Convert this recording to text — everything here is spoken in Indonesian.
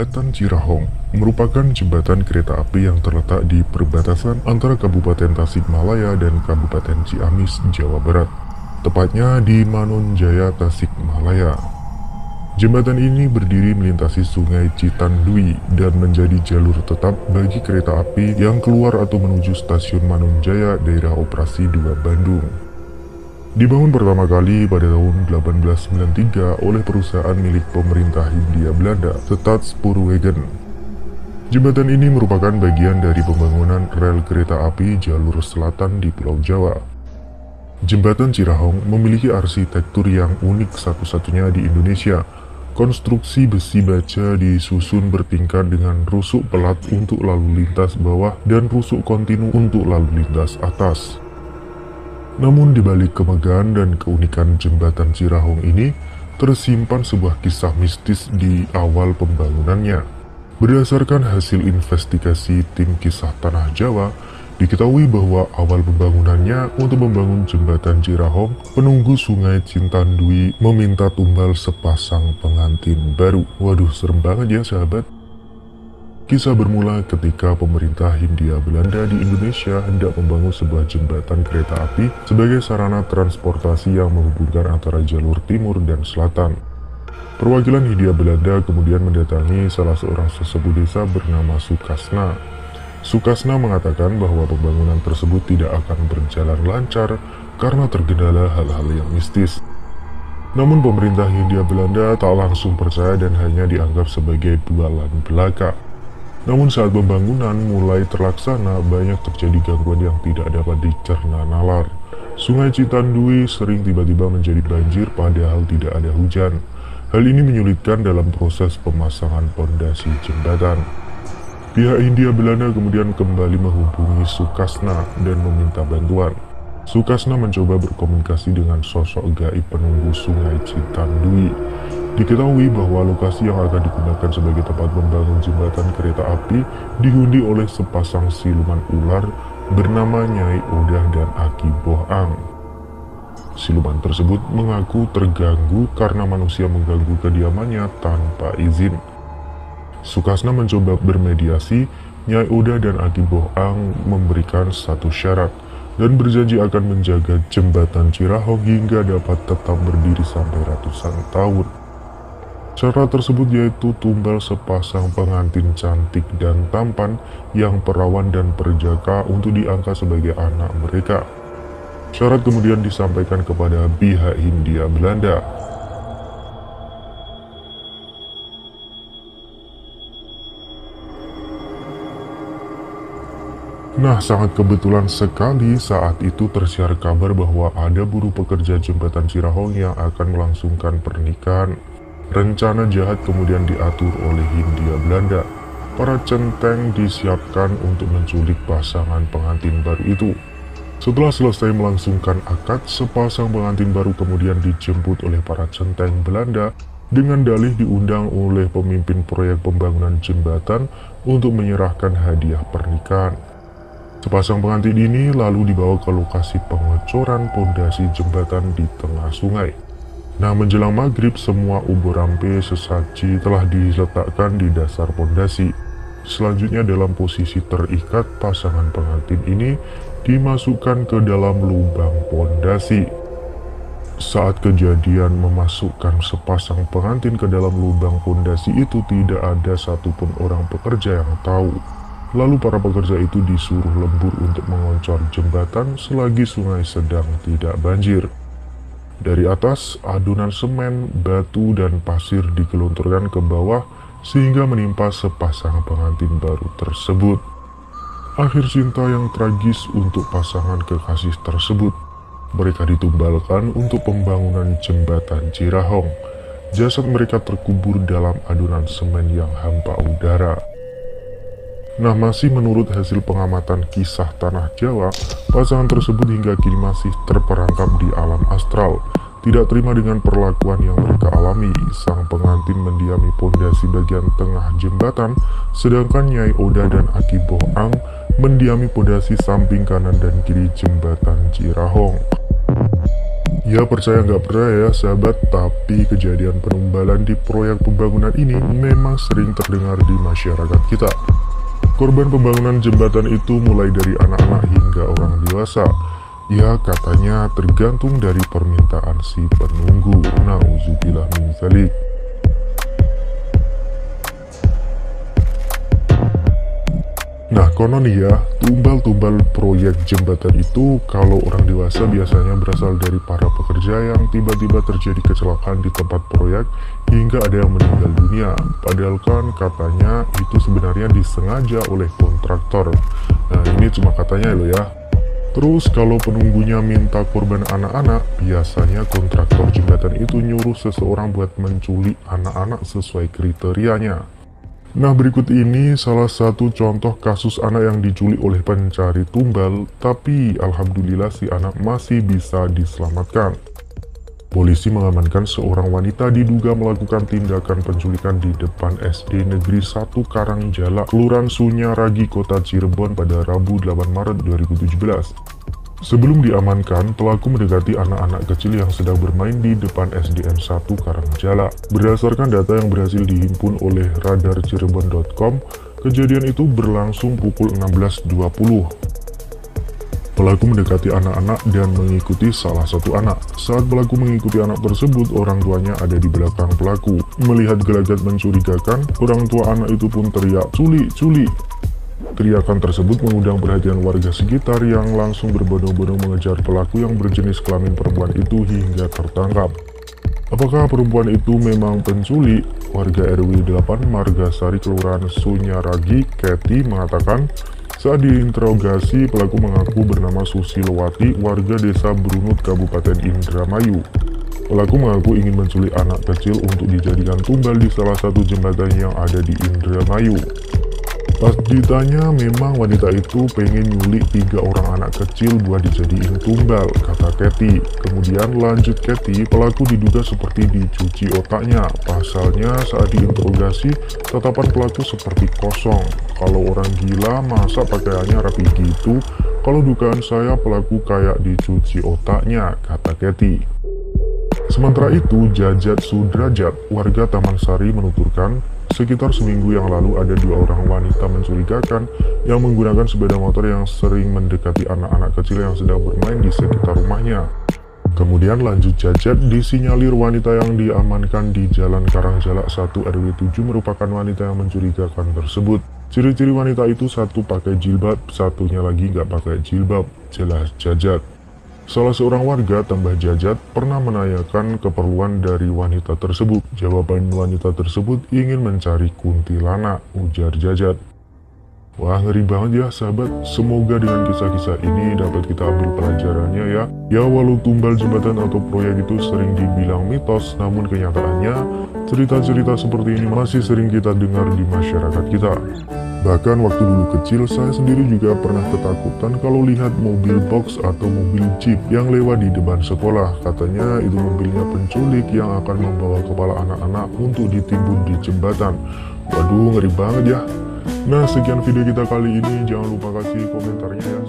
Jembatan Cirahong merupakan jembatan kereta api yang terletak di perbatasan antara Kabupaten Tasikmalaya dan Kabupaten Ciamis, Jawa Barat, tepatnya di Manonjaya, Tasikmalaya. Jembatan ini berdiri melintasi Sungai Citandui dan menjadi jalur tetap bagi kereta api yang keluar atau menuju stasiun Manonjaya, daerah operasi 2 Bandung. Dibangun pertama kali pada tahun 1893 oleh perusahaan milik pemerintah Hindia Belanda, Staatspoorwegen. Jembatan ini merupakan bagian dari pembangunan rel kereta api jalur selatan di Pulau Jawa. Jembatan Cirahong memiliki arsitektur yang unik satu-satunya di Indonesia. Konstruksi besi baja disusun bertingkat dengan rusuk pelat untuk lalu lintas bawah dan rusuk kontinu untuk lalu lintas atas. Namun di balik kemegahan dan keunikan jembatan Cirahong ini, tersimpan sebuah kisah mistis di awal pembangunannya. Berdasarkan hasil investigasi tim Kisah Tanah Jawa, diketahui bahwa awal pembangunannya untuk membangun jembatan Cirahong, penunggu Sungai Citandui meminta tumbal sepasang pengantin baru. Waduh, serem banget ya sahabat. Kisah bermula ketika pemerintah Hindia Belanda di Indonesia hendak membangun sebuah jembatan kereta api sebagai sarana transportasi yang menghubungkan antara jalur timur dan selatan. Perwakilan Hindia Belanda kemudian mendatangi salah seorang sesepuh desa bernama Sukasna. Sukasna mengatakan bahwa pembangunan tersebut tidak akan berjalan lancar karena tergendala hal-hal yang mistis. Namun pemerintah Hindia Belanda tak langsung percaya dan hanya dianggap sebagai bualan belaka. Namun saat pembangunan mulai terlaksana, banyak terjadi gangguan yang tidak dapat dicerna nalar. Sungai Citandui sering tiba-tiba menjadi banjir padahal tidak ada hujan. Hal ini menyulitkan dalam proses pemasangan pondasi jembatan. Pihak Hindia Belanda kemudian kembali menghubungi Sukasna dan meminta bantuan. Sukasna mencoba berkomunikasi dengan sosok gaib penunggu Sungai Citandui. Diketahui bahwa lokasi yang akan digunakan sebagai tempat membangun jembatan kereta api dihuni oleh sepasang siluman ular bernama Nyai Odah dan Aki Bohang. Siluman tersebut mengaku terganggu karena manusia mengganggu kediamannya tanpa izin. Sukasna mencoba bermediasi. Nyai Odah dan Aki Bohang memberikan satu syarat dan berjanji akan menjaga jembatan Cirahong hingga dapat tetap berdiri sampai ratusan tahun. Syarat tersebut yaitu tumbal sepasang pengantin cantik dan tampan yang perawan dan perjaka untuk diangkat sebagai anak mereka. Syarat kemudian disampaikan kepada pihak Hindia Belanda. Nah, sangat kebetulan sekali saat itu tersiar kabar bahwa ada buruh pekerja jembatan Cirahong yang akan melangsungkan pernikahan. Rencana jahat kemudian diatur oleh Hindia Belanda. Para centeng disiapkan untuk menculik pasangan pengantin baru itu. Setelah selesai melangsungkan akad, sepasang pengantin baru kemudian dijemput oleh para centeng Belanda dengan dalih diundang oleh pemimpin proyek pembangunan jembatan untuk menyerahkan hadiah pernikahan. Sepasang pengantin ini lalu dibawa ke lokasi pengecoran pondasi jembatan di tengah sungai. Nah, menjelang maghrib, semua ubur rampe sesaji telah diletakkan di dasar pondasi. Selanjutnya dalam posisi terikat, pasangan pengantin ini dimasukkan ke dalam lubang pondasi. Saat kejadian memasukkan sepasang pengantin ke dalam lubang pondasi itu, tidak ada satupun orang pekerja yang tahu. Lalu para pekerja itu disuruh lembur untuk mengoncor jembatan selagi sungai sedang tidak banjir. Dari atas, adonan semen, batu, dan pasir digelontorkan ke bawah sehingga menimpa sepasang pengantin baru tersebut. Akhir cinta yang tragis untuk pasangan kekasih tersebut. Mereka ditumbalkan untuk pembangunan jembatan Cirahong. Jasad mereka terkubur dalam adonan semen yang hampa udara. Nah, masih menurut hasil pengamatan Kisah Tanah Jawa, pasangan tersebut hingga kini masih terperangkap di alam astral. Tidak terima dengan perlakuan yang mereka alami, sang pengantin mendiami pondasi bagian tengah jembatan, sedangkan Nyai Odah dan Aki Bohang mendiami pondasi samping kanan dan kiri jembatan Cirahong. Ya percaya nggak percaya ya sahabat, tapi kejadian penumbalan di proyek pembangunan ini memang sering terdengar di masyarakat kita. Korban pembangunan jembatan itu mulai dari anak-anak hingga orang dewasa. Ya katanya tergantung dari permintaan si penunggu. Nauzubillah min dzalik. Nah konon ya, tumbal-tumbal proyek jembatan itu kalau orang dewasa biasanya berasal dari para pekerja yang tiba-tiba terjadi kecelakaan di tempat proyek hingga ada yang meninggal dunia. Padahal kan katanya itu sebenarnya disengaja oleh kontraktor. Nah ini cuma katanya loh ya. Terus kalau penunggunya minta korban anak-anak, biasanya kontraktor jembatan itu nyuruh seseorang buat menculik anak-anak sesuai kriterianya. Nah berikut ini salah satu contoh kasus anak yang diculik oleh pencari tumbal, tapi alhamdulillah si anak masih bisa diselamatkan. Polisi mengamankan seorang wanita diduga melakukan tindakan penculikan di depan SD Negeri 1 Karangjala, Kelurahan Sunyaragi, Kota Cirebon pada Rabu 8 Maret 2017. Sebelum diamankan, pelaku mendekati anak-anak kecil yang sedang bermain di depan SDN 1 Karangjala. Berdasarkan data yang berhasil dihimpun oleh radarcirebon.com, kejadian itu berlangsung pukul 16.20. Pelaku mendekati anak-anak dan mengikuti salah satu anak. Saat pelaku mengikuti anak tersebut, orang tuanya ada di belakang pelaku. Melihat gelagat mencurigakan, orang tua anak itu pun teriak, "Culik, culik!" Teriakan tersebut mengundang perhatian warga sekitar yang langsung berbondong-bondong mengejar pelaku yang berjenis kelamin perempuan itu hingga tertangkap. Apakah perempuan itu memang penculik? Warga RW 8 Margasari Kelurahan Sunyaragi, Keti, mengatakan saat diinterogasi pelaku mengaku bernama Susilowati, warga desa Brunut, Kabupaten Indramayu. Pelaku mengaku ingin menculik anak kecil untuk dijadikan tumbal di salah satu jembatan yang ada di Indramayu. Pas ditanya, memang wanita itu pengen nyulik 3 orang anak kecil buat dijadiin tumbal, kata Keti. Kemudian lanjut Keti, pelaku diduga seperti dicuci otaknya. Pasalnya saat diinterogasi, tatapan pelaku seperti kosong. Kalau orang gila, masa pakaiannya rapi gitu? Kalau dugaan saya, pelaku kayak dicuci otaknya, kata Keti. Sementara itu, Jajat Sudrajat, warga Taman Sari menuturkan, sekitar seminggu yang lalu ada 2 orang wanita mencurigakan yang menggunakan sepeda motor yang sering mendekati anak-anak kecil yang sedang bermain di sekitar rumahnya. Kemudian lanjut Jajat, disinyalir wanita yang diamankan di Jalan Karangjala 1 RW 7 merupakan wanita yang mencurigakan tersebut. Ciri-ciri wanita itu satu pakai jilbab, satunya lagi nggak pakai jilbab, jelas Jajat. Salah seorang warga tambah Jajat pernah menanyakan keperluan dari wanita tersebut. Jawaban wanita tersebut ingin mencari kuntilanak, ujar Jajat. Wah ngeri banget ya sahabat, semoga dengan kisah-kisah ini dapat kita ambil pelajarannya ya. Ya walau tumbal jembatan atau proyek itu sering dibilang mitos, namun kenyataannya cerita-cerita seperti ini masih sering kita dengar di masyarakat kita. Bahkan waktu dulu kecil saya sendiri juga pernah ketakutan kalau lihat mobil box atau mobil jeep yang lewat di depan sekolah. Katanya itu mobilnya penculik yang akan membawa kepala anak-anak untuk ditimbun di jembatan. Waduh ngeri banget ya. Nah sekian video kita kali ini, jangan lupa kasih komentarnya ya.